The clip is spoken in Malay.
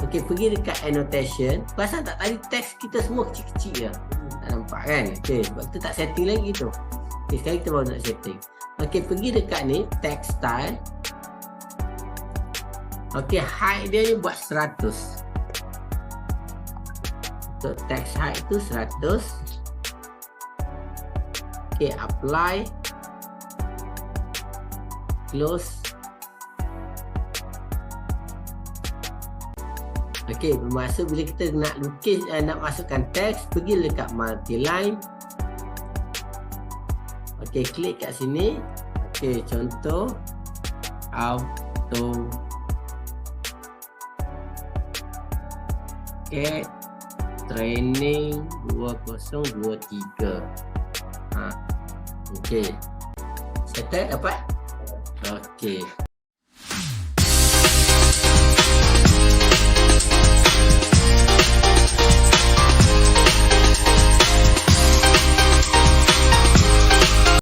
Okey, pergi dekat annotation. Perasan tak tadi teks kita semua kecil-kecil je. Tak nampak kan? Okey, sebab kita tak setting lagi tu. Okey, sekarang kita baru nak setting. Okey, pergi dekat ni, text style. Okey, height dia ni buat 100. Untuk text height tu 100. Okey, apply. Close. Okey, bermaksud bila kita nak lukis, nak masukkan teks, pergi dekat multi line. Okey, klik kat sini. Okey, contoh AutoCAD training 2023. Okey. Settle dapat? Okey.